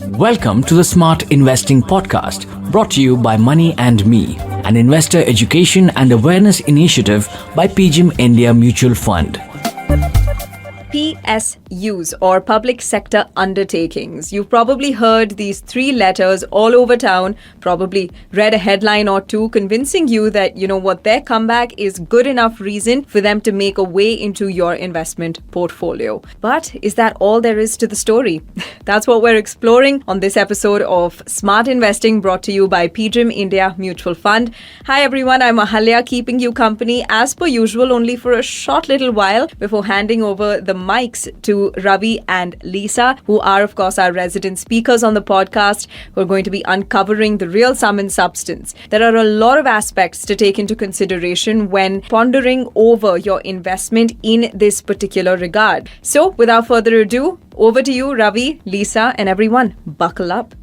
Welcome to the Smart Investing Podcast, brought to you by Money and Me, an investor education and awareness initiative by PGIM India Mutual Fund. PSUs, or public sector undertakings. You've probably heard these three letters all over town, probably read a headline or two convincing you that, their comeback is good enough reason for them to make a way into your investment portfolio. But is that all there is to the story? That's what we're exploring on this episode of Smart Investing, brought to you by PGIM India Mutual Fund. Hi everyone, I'm Ahalya, keeping you company as per usual, only for a short little while before handing over the mics to Ravi and Lisa, who are of course our resident speakers on the podcast, who are going to be uncovering the real sum and substance. There are a lot of aspects to take into consideration when pondering over your investment in this particular regard. So without further ado, over to you, Ravi, Lisa, and everyone. Buckle up.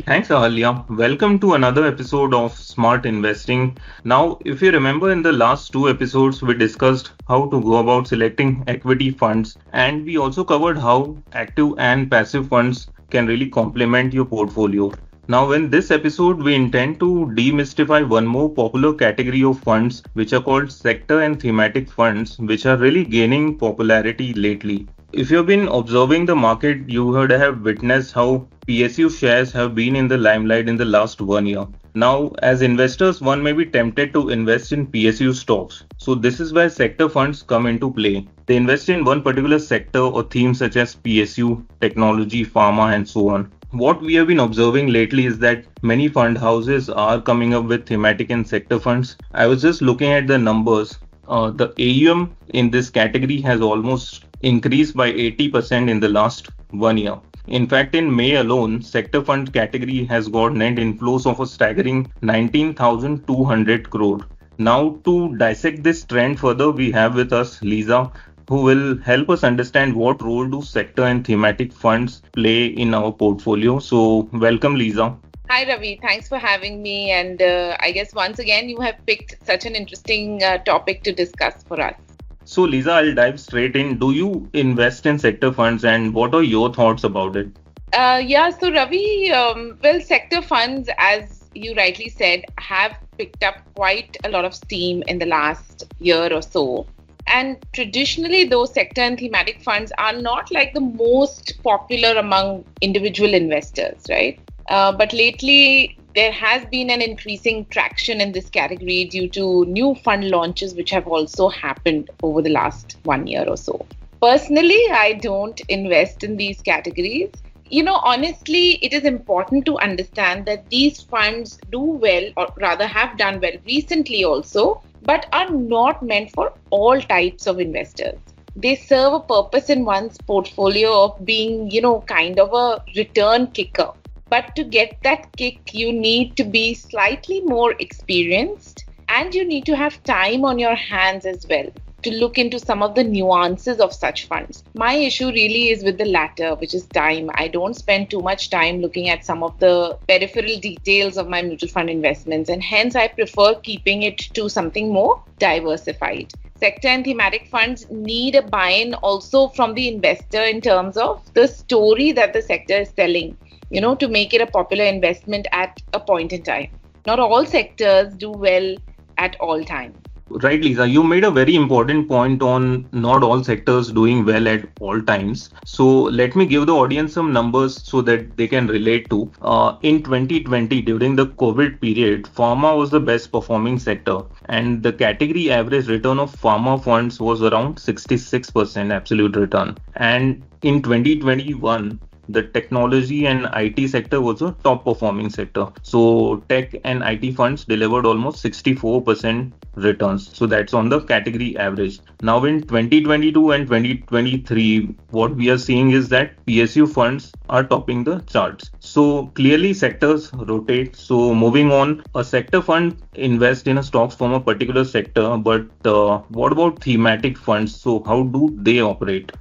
Thanks, Ahalya. Welcome to another episode of Smart Investing. Now, if you remember, in the last two episodes, we discussed how to go about selecting equity funds, and we also covered how active and passive funds can really complement your portfolio. Now, in this episode, we intend to demystify one more popular category of funds, which are called sector and thematic funds, which are really gaining popularity lately. If you've been observing the market, you would have witnessed how PSU shares have been in the limelight in the last 1 year. Now, as investors, one may be tempted to invest in PSU stocks. So this is where sector funds come into play. They invest in one particular sector or theme such as PSU, technology, pharma, and so on. What we have been observing lately is that many fund houses are coming up with thematic and sector funds. I was just looking at the numbers. The AUM in this category has almost increased by 80% in the last 1 year. In fact, in May alone, sector fund category has got net inflows of a staggering 19,200 crore. Now, to dissect this trend further, we have with us Lisa, who will help us understand what role do sector and thematic funds play in our portfolio. So, welcome, Lisa. Hi Ravi, thanks for having me, and I guess once again you have picked such an interesting topic to discuss for us. So Lisa, I'll dive straight in. Do you invest in sector funds, and what are your thoughts about it? So Ravi, sector funds, as you rightly said, have picked up quite a lot of steam in the last year or so. And traditionally, those sector and thematic funds are not like the most popular among individual investors, right? But lately, there has been an increasing traction in this category due to new fund launches which have also happened over the last 1 year or so. Personally, I don't invest in these categories. Honestly, it is important to understand that these funds do well, or rather have done well recently also, but are not meant for all types of investors. They serve a purpose in one's portfolio of being, kind of a return kicker. But to get that kick, you need to be slightly more experienced, and you need to have time on your hands as well to look into some of the nuances of such funds. My issue really is with the latter, which is time. I don't spend too much time looking at some of the peripheral details of my mutual fund investments, and hence I prefer keeping it to something more diversified. Sector and thematic funds need a buy-in also from the investor in terms of the story that the sector is telling, to make it a popular investment at a point in time. Not all sectors do well at all times. Right, Lisa, you made a very important point on not all sectors doing well at all times. So let me give the audience some numbers so that they can relate to. In 2020, during the COVID period, pharma was the best performing sector, and the category average return of pharma funds was around 66% absolute return. And in 2021, the technology and IT sector was a top performing sector. So tech and IT funds delivered almost 64% returns. So that's on the category average. Now in 2022 and 2023, what we are seeing is that PSU funds are topping the charts. So clearly sectors rotate. So moving on, a sector fund invests in a stocks from a particular sector, but what about thematic funds? So how do they operate?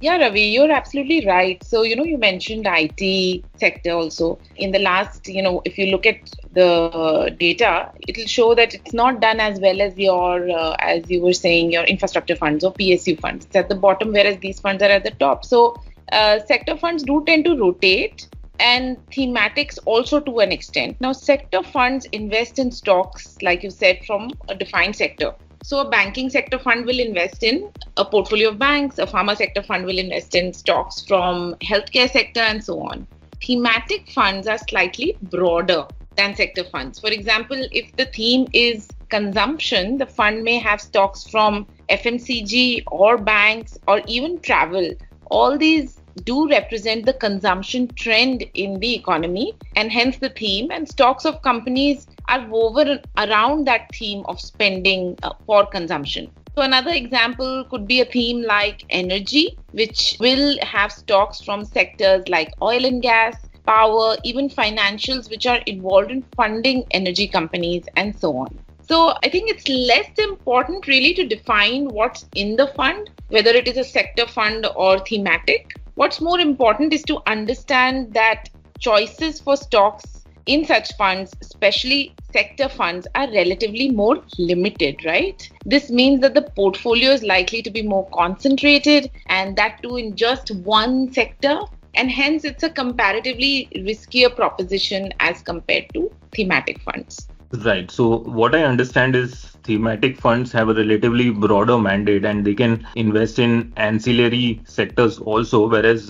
Yeah, Ravi, you're absolutely right. So, you mentioned IT sector also. In the last, if you look at the data, it'll show that it's not done as well as as you were saying, your infrastructure funds or PSU funds. It's at the bottom, whereas these funds are at the top. So, sector funds do tend to rotate. and thematics also to an extent. Now, sector funds invest in stocks, like you said, from a defined sector. So a banking sector fund will invest in a portfolio of banks, a pharma sector fund will invest in stocks from healthcare sector and so on. Thematic funds are slightly broader than sector funds. For example, if the theme is consumption, the fund may have stocks from FMCG or banks or even travel. All these do represent the consumption trend in the economy and hence the theme, and stocks of companies are woven around that theme of spending for consumption. So another example could be a theme like energy, which will have stocks from sectors like oil and gas, power, even financials, which are involved in funding energy companies and so on. So I think it's less important really to define what's in the fund, whether it is a sector fund or thematic. What's more important is to understand that choices for stocks in such funds, especially sector funds, are relatively more limited, right? This means that the portfolio is likely to be more concentrated, and that too in just one sector, and hence it's a comparatively riskier proposition as compared to thematic funds. Right. So what I understand is thematic funds have a relatively broader mandate and they can invest in ancillary sectors also, whereas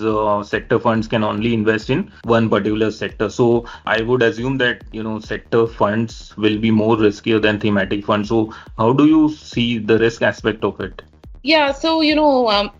sector funds can only invest in one particular sector. So I would assume that, sector funds will be more riskier than thematic funds. So how do you see the risk aspect of it? Yeah, so,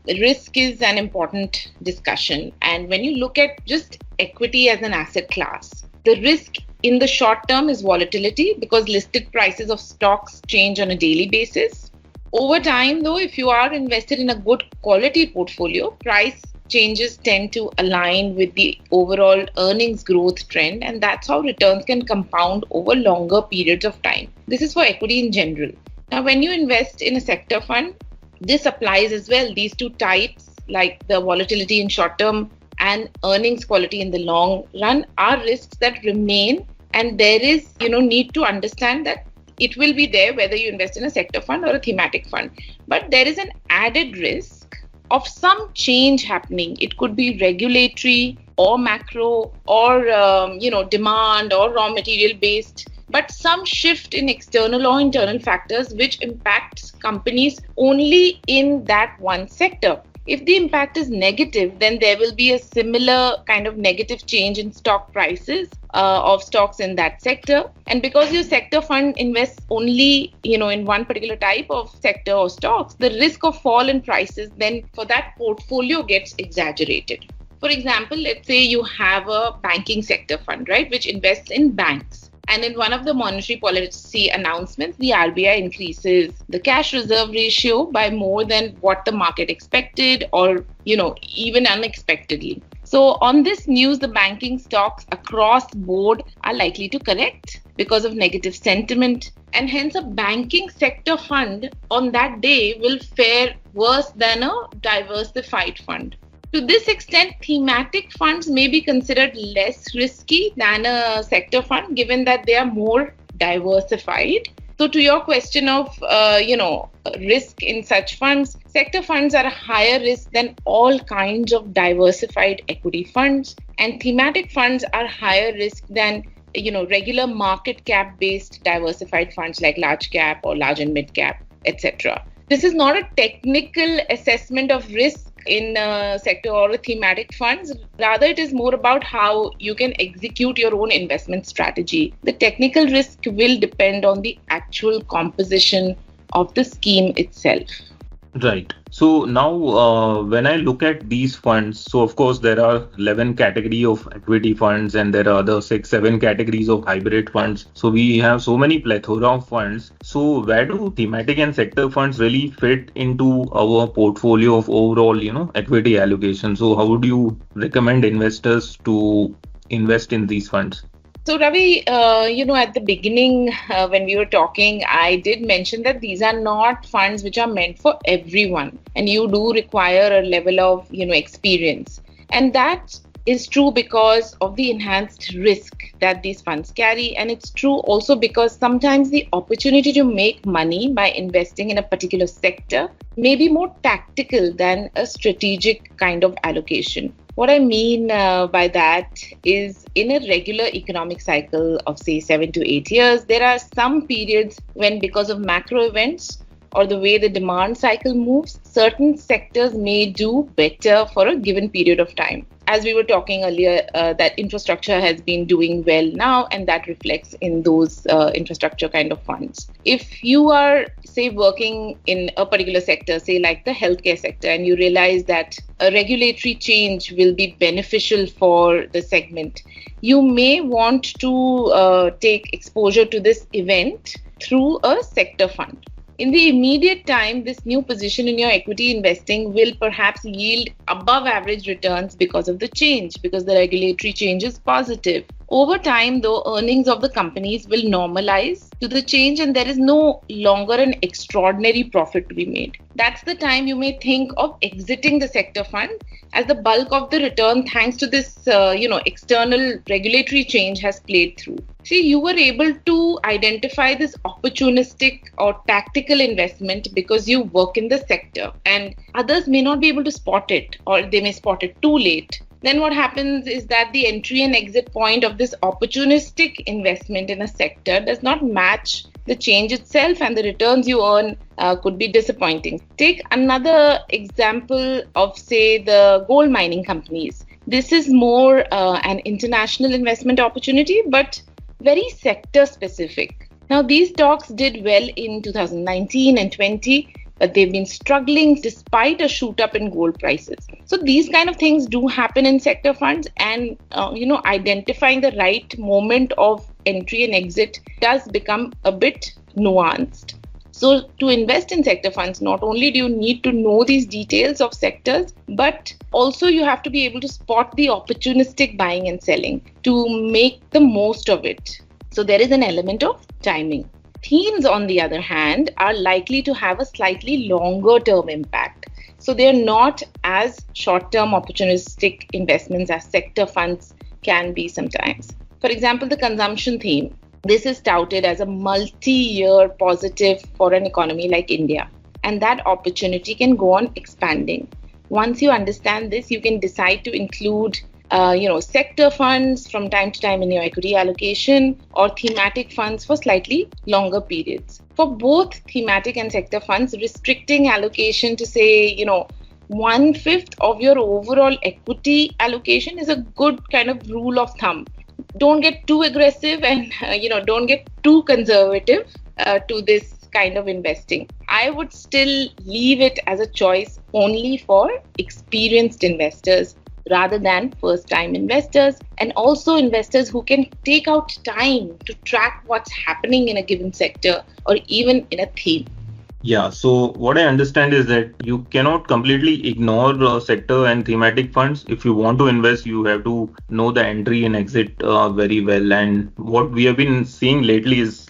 risk is an important discussion. And when you look at just equity as an asset class, the risk in the short term is volatility because listed prices of stocks change on a daily basis. Over time, though, if you are invested in a good quality portfolio, price changes tend to align with the overall earnings growth trend, and that's how returns can compound over longer periods of time. This is for equity in general. Now, when you invest in a sector fund, this applies as well. These two types, like the volatility in short term and earnings quality in the long run, are risks that remain, and there is need to understand that it will be there whether you invest in a sector fund or a thematic fund. But there is an added risk of some change happening. It could be regulatory or macro or demand or raw material based, but some shift in external or internal factors which impacts companies only in that one sector. If the impact is negative, then there will be a similar kind of negative change in stock prices of stocks in that sector. And because your sector fund invests only, in one particular type of sector or stocks, the risk of fall in prices then for that portfolio gets exaggerated. For example, let's say you have a banking sector fund, right, which invests in banks. And in one of the monetary policy announcements, the RBI increases the cash reserve ratio by more than what the market expected or, even unexpectedly. So on this news, the banking stocks across board are likely to correct because of negative sentiment. And hence a banking sector fund on that day will fare worse than a diversified fund. To this extent, thematic funds may be considered less risky than a sector fund, given that they are more diversified. So to your question of, risk in such funds, sector funds are a higher risk than all kinds of diversified equity funds, and thematic funds are higher risk than, regular market cap based diversified funds like large cap or large and mid cap, etc. This is not a technical assessment of risk in a sector or a thematic funds. Rather, it is more about how you can execute your own investment strategy. The technical risk will depend on the actual composition of the scheme itself. Right. So now when I look at these funds, so of course there are 11 category of equity funds and there are other 6-7 categories of hybrid funds. So we have so many plethora of funds. So where do thematic and sector funds really fit into our portfolio of overall, equity allocation? So how would you recommend investors to invest in these funds? So Ravi, at the beginning when we were talking, I did mention that these are not funds which are meant for everyone, and you do require a level of, experience. And that is true because of the enhanced risk that these funds carry. And it's true also because sometimes the opportunity to make money by investing in a particular sector may be more tactical than a strategic kind of allocation. What I mean by that is, in a regular economic cycle of say 7 to 8 years, there are some periods when, because of macro events or the way the demand cycle moves, certain sectors may do better for a given period of time. As we were talking earlier, that infrastructure has been doing well now, and that reflects in those infrastructure kind of funds. If you are, say, working in a particular sector, say like the healthcare sector, and you realize that a regulatory change will be beneficial for the segment, you may want to take exposure to this event through a sector fund. In the immediate time, this new position in your equity investing will perhaps yield above average returns because of the change, because the regulatory change is positive. Over time, though, earnings of the companies will normalize to the change and there is no longer an extraordinary profit to be made. That's the time you may think of exiting the sector fund, as the bulk of the return, thanks to this external regulatory change, has played through. See, you were able to identify this opportunistic or tactical investment because you work in the sector, and others may not be able to spot it, or they may spot it too late. Then what happens is that the entry and exit point of this opportunistic investment in a sector does not match the change itself, and the returns you earn could be disappointing. Take another example of, say, the gold mining companies. This is more an international investment opportunity, but very sector specific. Now, these stocks did well in 2019 and 20, but they've been struggling despite a shoot up in gold prices. So these kind of things do happen in sector funds, and identifying the right moment of entry and exit does become a bit nuanced. So to invest in sector funds, not only do you need to know these details of sectors, but also you have to be able to spot the opportunistic buying and selling to make the most of it. So there is an element of timing. Themes, on the other hand, are likely to have a slightly longer term impact. So they're not as short-term opportunistic investments as sector funds can be sometimes. For example, the consumption theme. This is touted as a multi-year positive for an economy like India, and that opportunity can go on expanding. Once you understand this, you can decide to include sector funds from time to time in your equity allocation, or thematic funds for slightly longer periods. For both thematic and sector funds, restricting allocation to say, 1/5 of your overall equity allocation is a good kind of rule of thumb. Don't get too aggressive and, don't get too conservative to this kind of investing. I would still leave it as a choice only for experienced investors rather than first-time investors, and also investors who can take out time to track what's happening in a given sector or even in a theme. Yeah, so what I understand is that you cannot completely ignore sector and thematic funds. If you want to invest, you have to know the entry and exit very well. And what we have been seeing lately is,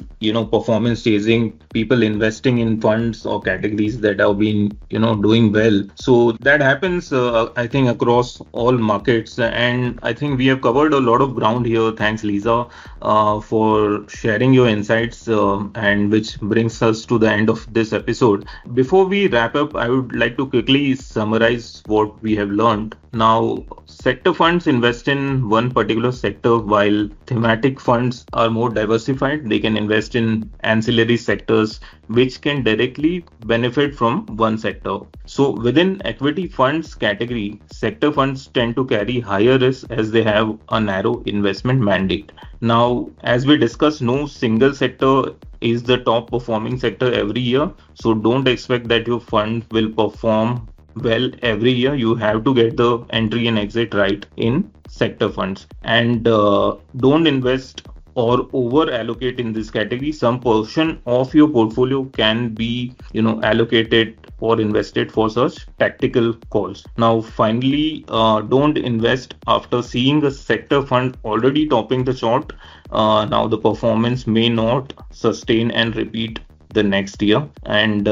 performance chasing, people investing in funds or categories that have been, doing well. So that happens, I think, across all markets. And I think we have covered a lot of ground here. Thanks, Lisa, for sharing your insights, and which brings us to the end of this episode. Before we wrap up, I would like to quickly summarize what we have learned. Now, sector funds invest in one particular sector, while thematic funds are more diversified. They can invest in ancillary sectors which can directly benefit from one sector. So within equity funds category, sector funds tend to carry higher risk as they have a narrow investment mandate. Now, as we discussed, no single sector is the top performing sector every year. So don't expect that your fund will perform well every year. You have to get the entry and exit right in sector funds, and don't invest or over allocate in this category. Some portion of your portfolio can be allocated or invested for such tactical calls. Now finally, don't invest after seeing a sector fund already topping the chart. Now the performance may not sustain and repeat the next year, and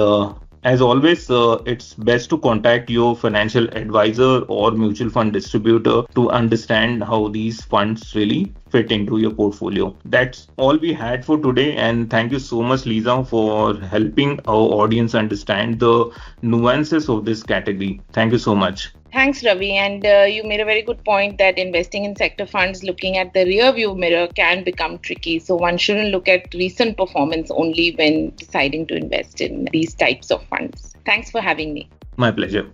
As always, it's best to contact your financial advisor or mutual fund distributor to understand how these funds really fit into your portfolio. That's all we had for today, and thank you so much, Lisa, for helping our audience understand the nuances of this category. Thank you so much. Thanks, Ravi. And you made a very good point that investing in sector funds looking at the rear view mirror can become tricky. So one shouldn't look at recent performance only when deciding to invest in these types of funds. Thanks for having me. My pleasure.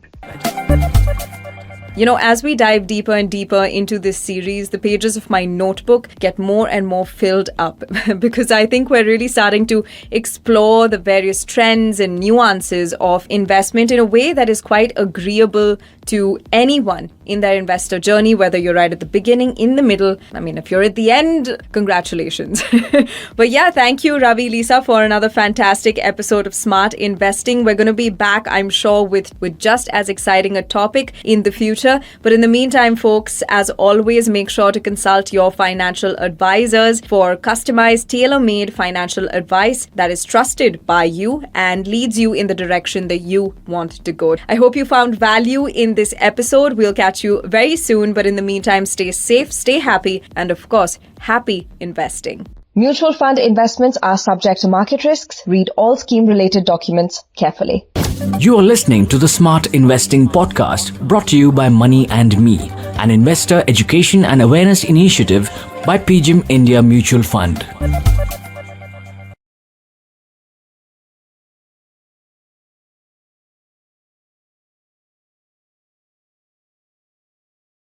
You know, as we dive deeper and deeper into this series, the pages of my notebook get more and more filled up because I think we're really starting to explore the various trends and nuances of investment in a way that is quite agreeable to anyone in their investor journey, whether you're right at the beginning, in the middle. I mean, if you're at the end, congratulations. But yeah, thank you, Ravi, Lisa, for another fantastic episode of Smart Investing. We're going to be back, I'm sure, with just as exciting a topic in the future. But in the meantime, folks, as always, make sure to consult your financial advisors for customized, tailor-made financial advice that is trusted by you and leads you in the direction that you want to go. I hope you found value in this episode. We'll catch you very soon. But in the meantime, stay safe, stay happy, and of course, happy investing. Mutual fund investments are subject to market risks. Read all scheme-related documents carefully. You are listening to the Smart Investing Podcast, brought to you by Money and Me, an investor education and awareness initiative by PGIM India Mutual Fund.